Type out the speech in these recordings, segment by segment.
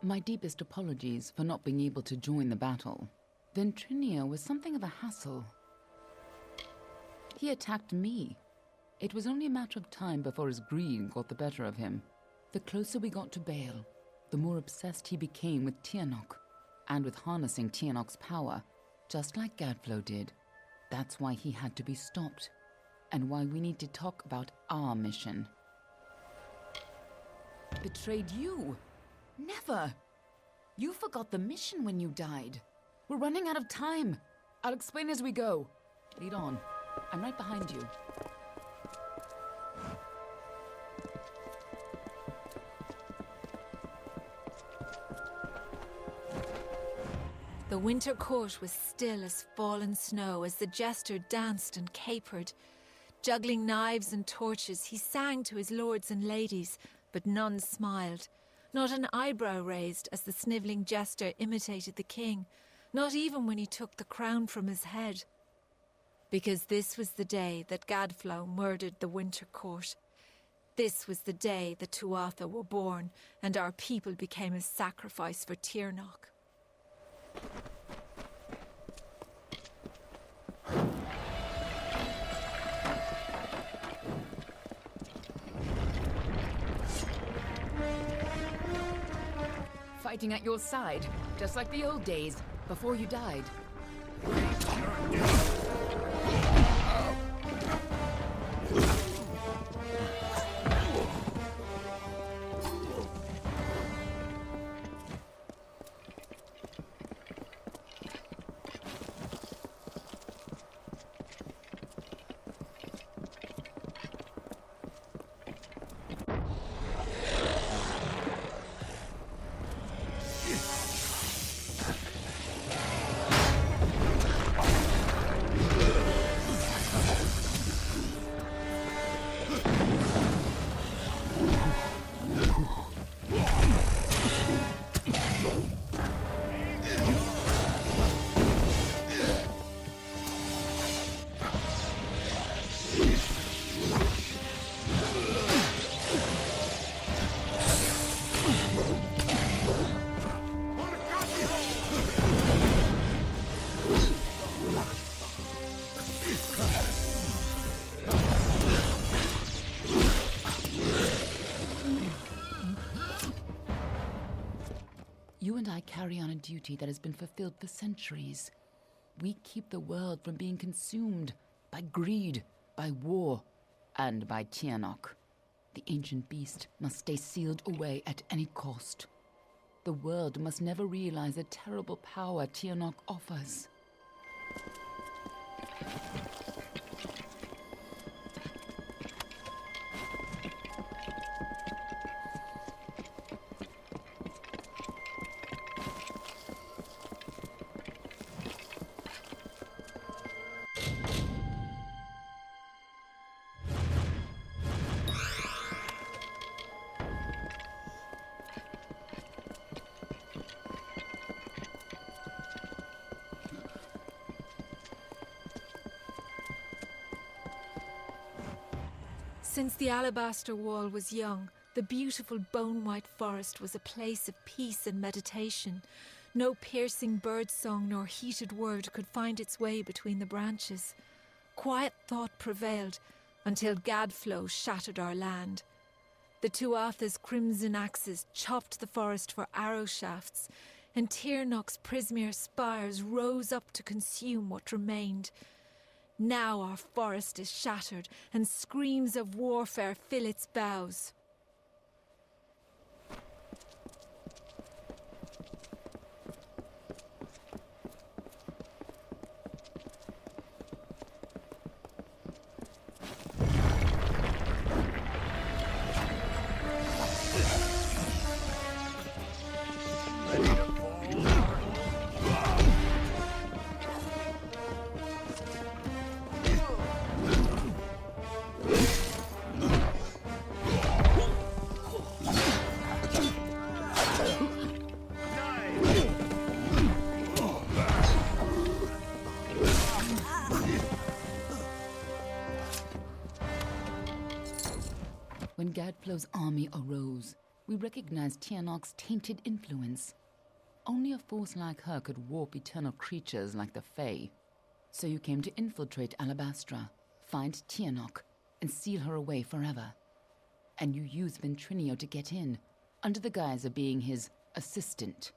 My deepest apologies for not being able to join the battle. Ventrinia was something of a hassle. He attacked me. It was only a matter of time before his greed got the better of him. The closer we got to Baal, the more obsessed he became with Tianok, and with harnessing Tianok's power, just like Gadflow did. That's why he had to be stopped, and why we need to talk about our mission. Betrayed you? Never! You forgot the mission when you died. We're running out of time. I'll explain as we go. Lead on. I'm right behind you. The winter court was still as fallen snow as the jester danced and capered. Juggling knives and torches, he sang to his lords and ladies, but none smiled. Not an eyebrow raised as the snivelling jester imitated the king, not even when he took the crown from his head. Because this was the day that Gadflow murdered the winter court. This was the day the Tuatha were born, and our people became a sacrifice for Tirnoch. Fighting at your side, just like the old days, before you died. You and I carry on a duty that has been fulfilled for centuries. We keep the world from being consumed by greed, by war, and by Tirnoch. The ancient beast must stay sealed away at any cost. The world must never realize the terrible power Tirnoch offers. Since the alabaster wall was young, the beautiful bone-white forest was a place of peace and meditation. No piercing birdsong nor heated word could find its way between the branches. Quiet thought prevailed until Gadflow shattered our land. The Tuatha's crimson axes chopped the forest for arrow shafts, and Tirnoch's Prismere spires rose up to consume what remained. Now our forest is shattered, and screams of warfare fill its boughs. When Gadflow's army arose, We recognized Tianok's tainted influence. Only a force like her could warp eternal creatures like the Fae. So you came to infiltrate Alabastra, find Tianok, and seal her away forever. And you used Ventrinio to get in, under the guise of being his assistant.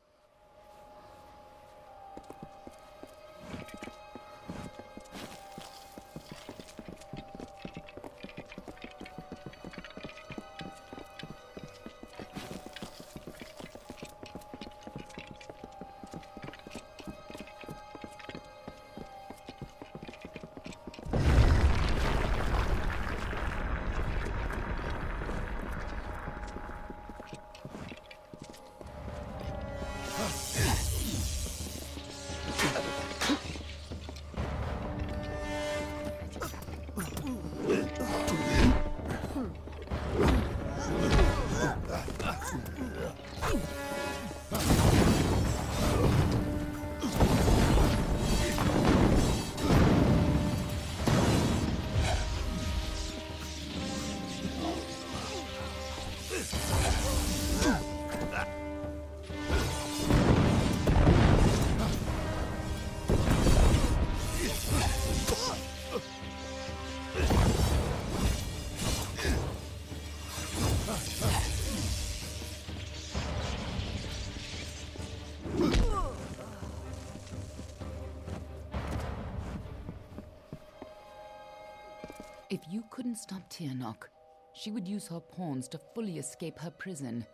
If you couldn't stop Tianok, she would use her pawns to fully escape her prison,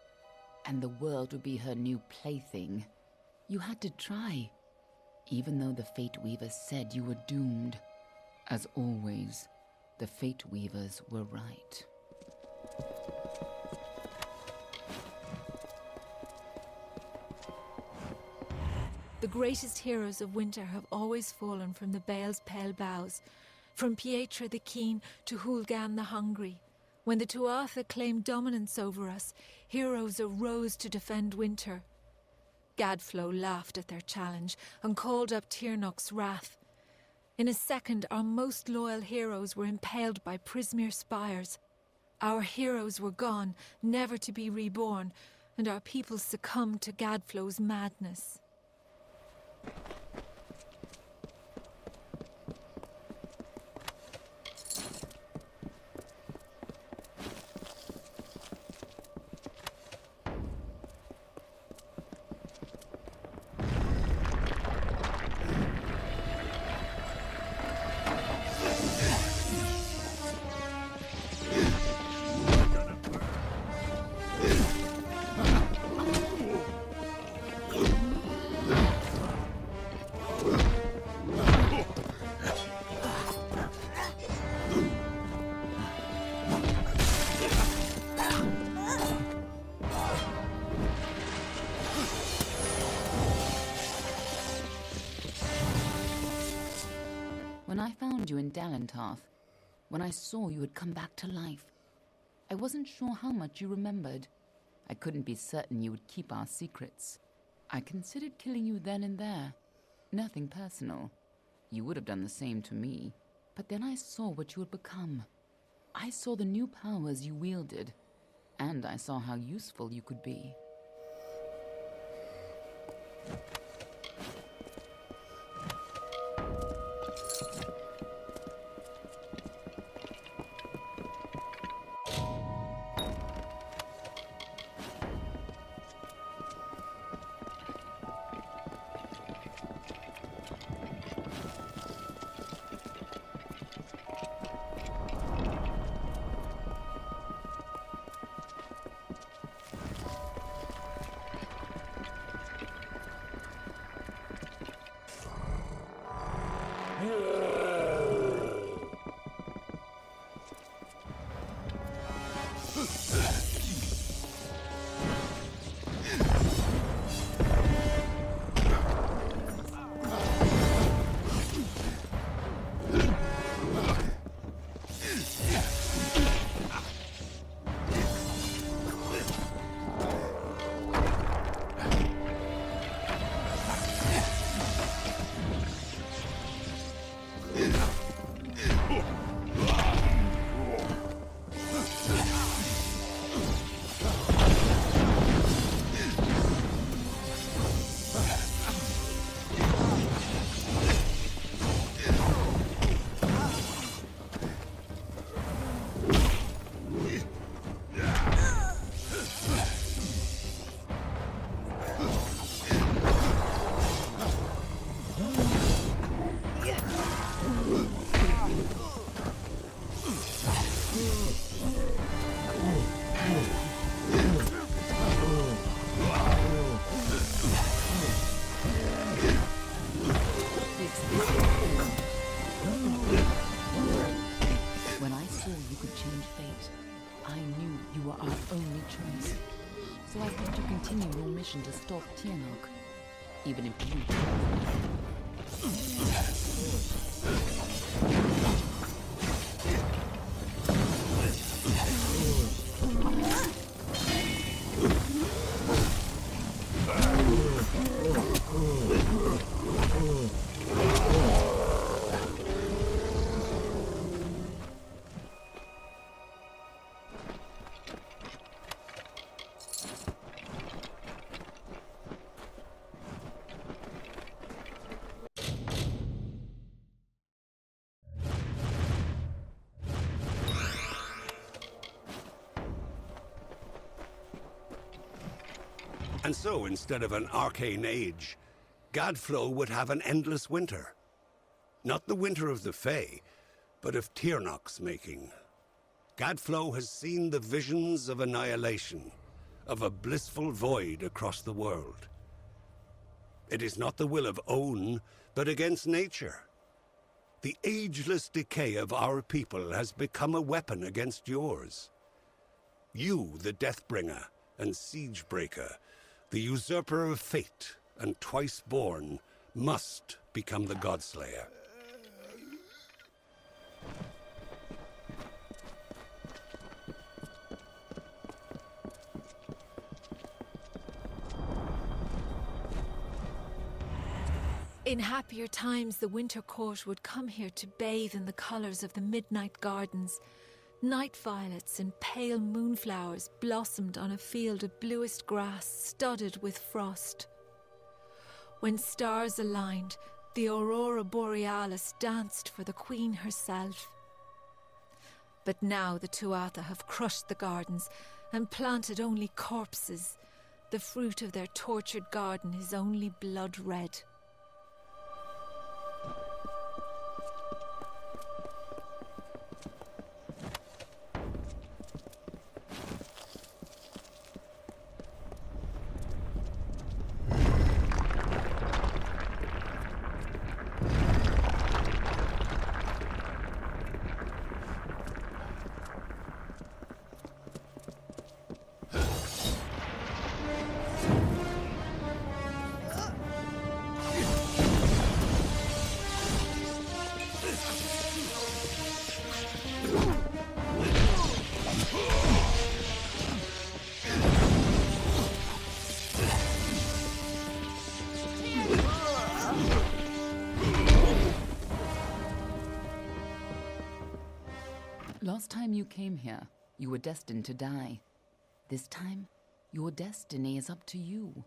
and the world would be her new plaything. You had to try, even though the Fate Weavers said you were doomed. As always, the Fate Weavers were right. The greatest heroes of winter have always fallen from the Bale's pale boughs, from Pietra the Keen to Hulgan the Hungry. When the Tuatha claimed dominance over us, heroes arose to defend winter. Gadflo laughed at their challenge and called up Tiernok's wrath. In a second, our most loyal heroes were impaled by Prismere spires. Our heroes were gone, never to be reborn, and our people succumbed to Gadflo's madness. When I found you in Dalentarth, when I saw you had come back to life, I wasn't sure how much you remembered. I couldn't be certain you would keep our secrets. I considered killing you then and there. Nothing personal. You would have done the same to me. But then I saw what you had become. I saw the new powers you wielded, and I saw how useful you could be. So I hope to continue your mission to stop Tiernok, even if you... And so, instead of an arcane age, Gadflow would have an endless winter. Not the winter of the Fae, but of Tiernok's making. Gadflow has seen the visions of annihilation, of a blissful void across the world. It is not the will of Own, but against nature. The ageless decay of our people has become a weapon against yours. You, the Deathbringer and Siegebreaker, the usurper of fate and twice born, must become the Godslayer. In happier times, the Winter Court would come here to bathe in the colours of the midnight gardens. Night violets and pale moonflowers blossomed on a field of bluest grass studded with frost. When stars aligned, the aurora borealis danced for the queen herself. But now the Tuatha have crushed the gardens and planted only corpses. The fruit of their tortured garden is only blood red. Last time you came here, you were destined to die. This time, your destiny is up to you.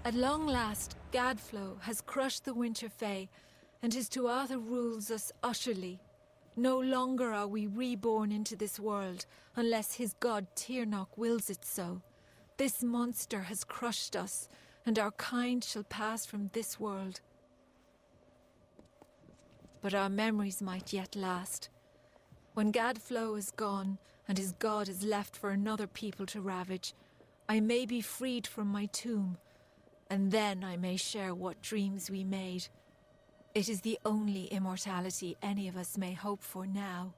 At long last, Gadflow has crushed the Winter Fae, and his Tuatha rules us utterly. No longer are we reborn into this world, unless his god Tiernok wills it so. This monster has crushed us, and our kind shall pass from this world. But our memories might yet last. When Gadflow is gone, and his god is left for another people to ravage, I may be freed from my tomb, and then I may share what dreams we made. It is the only immortality any of us may hope for now.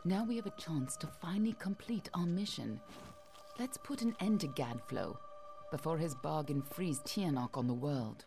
Now we have a chance to finally complete our mission. Let's put an end to Gadflow before his bargain frees Tiernok on the world.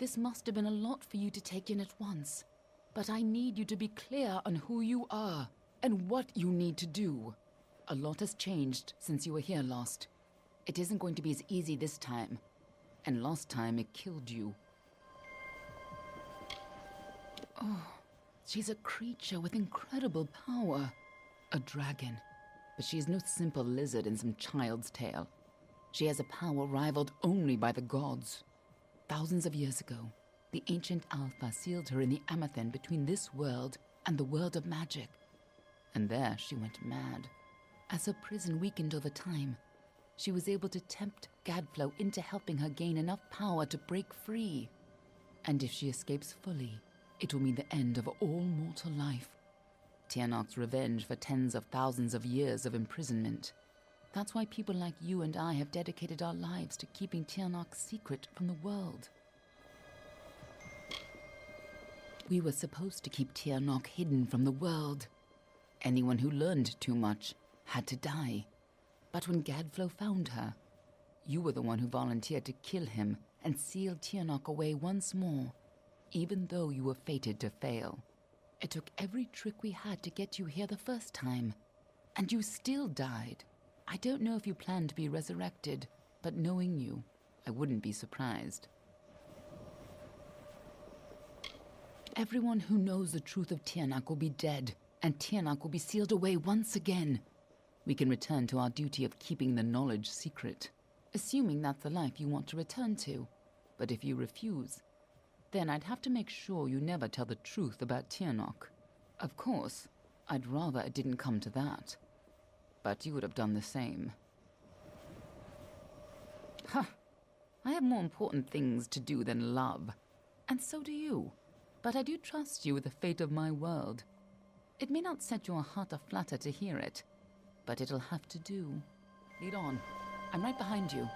This must have been a lot for you to take in at once. But I need you to be clear on who you are and what you need to do. A lot has changed since you were here last. It isn't going to be as easy this time. And last time it killed you. Oh, she's a creature with incredible power. A dragon. But she is no simple lizard in some child's tale. She has a power rivaled only by the gods. Thousands of years ago, the ancient Alpha sealed her in the Amathen between this world and the world of magic. And there she went mad. As her prison weakened over time, she was able to tempt Gadflow into helping her gain enough power to break free. And if she escapes fully, it will mean the end of all mortal life. Tiernok's revenge for tens of thousands of years of imprisonment. That's why people like you and I have dedicated our lives to keeping Tiernok's secret from the world. We were supposed to keep Tiernok hidden from the world. Anyone who learned too much had to die. But when Gadflow found her, you were the one who volunteered to kill him and seal Tiernok away once more, even though you were fated to fail. It took every trick we had to get you here the first time, and you still died. I don't know if you plan to be resurrected, but knowing you, I wouldn't be surprised. Everyone who knows the truth of Tiernok will be dead, and Tiernok will be sealed away once again. We can return to our duty of keeping the knowledge secret, assuming that's the life you want to return to. But if you refuse, then I'd have to make sure you never tell the truth about Tiernok. Of course, I'd rather it didn't come to that. But you would have done the same. Huh. I have more important things to do than love. And so do you. But I do trust you with the fate of my world. It may not set your heart aflutter to hear it, but it'll have to do. Lead on. I'm right behind you.